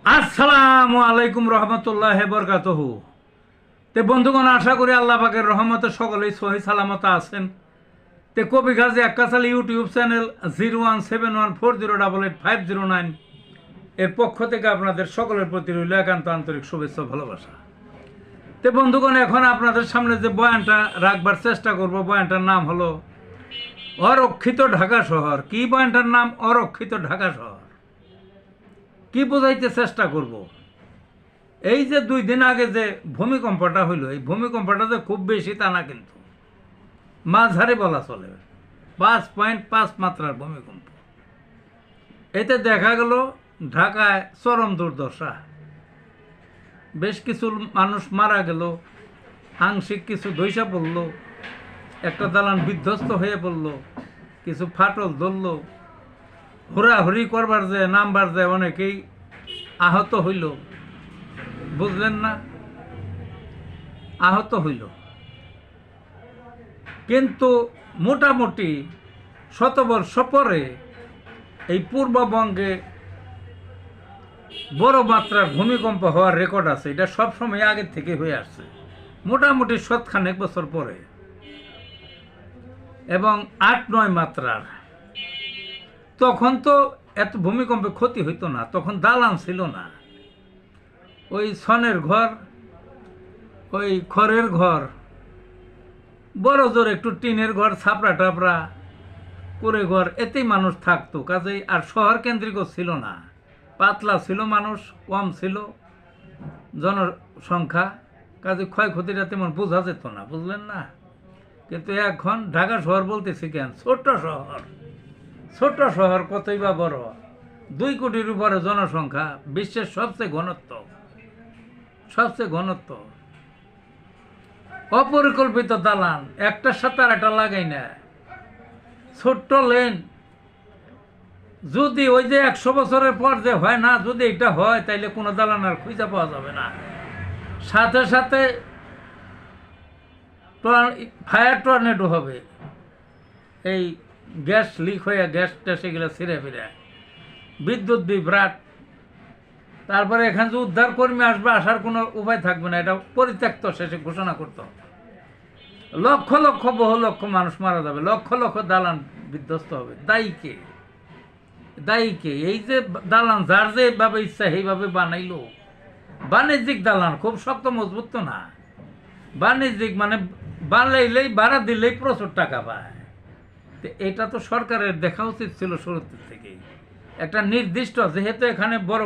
আসসালামু আলাইকুম রহমতুল্লাহ বরকাতহু। তে বন্ধুগণ, আশা করি আল্লাহ পাকের রহমতে সকলেই সহি সালামত আছেন। তে কবি গাজী আক্কাস আলী ইউটিউব চ্যানেল 017140885009 এর পক্ষ থেকে আপনাদের সকলের প্রতি রইল একান্ত আন্তরিক শুভেচ্ছা ভালোবাসা। তে বন্ধুগণ, এখন আপনাদের সামনে যে বয়ানটা রাখবার চেষ্টা করব, বয়ানটার নাম হলো অরক্ষিত ঢাকা শহর। কি বয়ানটার নাম? অরক্ষিত ঢাকা শহর। কি বোঝাইতে চেষ্টা করব? এই যে 2 দিন আগে যে ভূমিকম্পটা হইল, এই ভূমিকম্পটা যে খুব বেশি তা না, কিন্তু মাঝারি বলা চলে। 5.5 মাত্রার ভূমিকম্প। এতে দেখা গেল ঢাকায় চরম দুর্দশা। বেশ কিছু মানুষ মারা গেল, আংশিক কিছু ধৈসা পড়ল, একটা দালান বিধ্বস্ত হয়ে পড়ল, কিছু ফাটল ধরল, হুড়াহুড়ি করবার যে নামবার যে অনেকেই আহত হইল। বুঝলেন না? আহত হইল। কিন্তু মোটামুটি শতবর্ষ পরে এই পূর্ববঙ্গে বড় মাত্রার ভূমিকম্প হওয়ার রেকর্ড আছে। এটা সবসময় আগের থেকে হয়ে আসছে, মোটামুটি 100 বছর পরে, এবং 8-9 মাত্রার। তখন তো এত ভূমিকম্পে ক্ষতি হইতো না, তখন দালান ছিল না। ওই ছনের ঘর, ওই খড়ের ঘর, বড় জোর একটু টিনের ঘর, ছাপড়া টাপড়া করে ঘর, এতেই মানুষ থাকতো। কাজেই আর শহর কেন্দ্রিকও ছিল না, পাতলা ছিল, মানুষ কম ছিল, জনসংখ্যা। কাজে ক্ষয়ক্ষতিটা তেমন বোঝা যেত না, বুঝলেন না? কিন্তু এখন ঢাকা শহর বলতেছি কেন, ছোট্ট শহর। ছোট্ট শহর কতই বা বড়, 2 কোটির উপরে জনসংখ্যা, বিশ্বের সবচেয়ে ঘনত্ব, সবচেয়ে ঘনত্ব। অপরিকল্পিত দালান, একটার সাথে আর একটা লাগাই না, ছোট্ট লেন। যদি ওই যে 100 বছরের পর যে হয় না, যদি এটা হয়, তাইলে কোনো দালান আর খুঁজে পাওয়া যাবে না। সাথে সাথে ফায়ার টর্নেডো হবে, এই গ্যাস লিক হয়ে গ্যাস ট্যাস এগুলো ছিঁড়ে ফিরে, বিদ্যুৎ বিভ্রাট। তারপরে এখানে যে উদ্ধার কর্মী আসবে, আসার কোনো উপায় থাকবে না, এটা পরিত্যক্ত শেষে ঘোষণা করত। লক্ষ লক্ষ বহু লক্ষ মানুষ মারা যাবে, লক্ষ লক্ষ দালান বিধ্বস্ত হবে। দায়ী কে? দায়ী কে? এই যে দালান যার যেভাবে ইচ্ছা সেইভাবে বানাইলো। বাণিজ্যিক দালান, খুব শক্ত মজবুত তো না, বাণিজ্যিক মানে বানাইলেই ভাড়া দিলেই প্রচুর টাকা পায়। তো এটা তো সরকারের দেখা উচিত ছিল শুরু থেকেই, একটা নির্দিষ্ট, যেহেতু এখানে বড়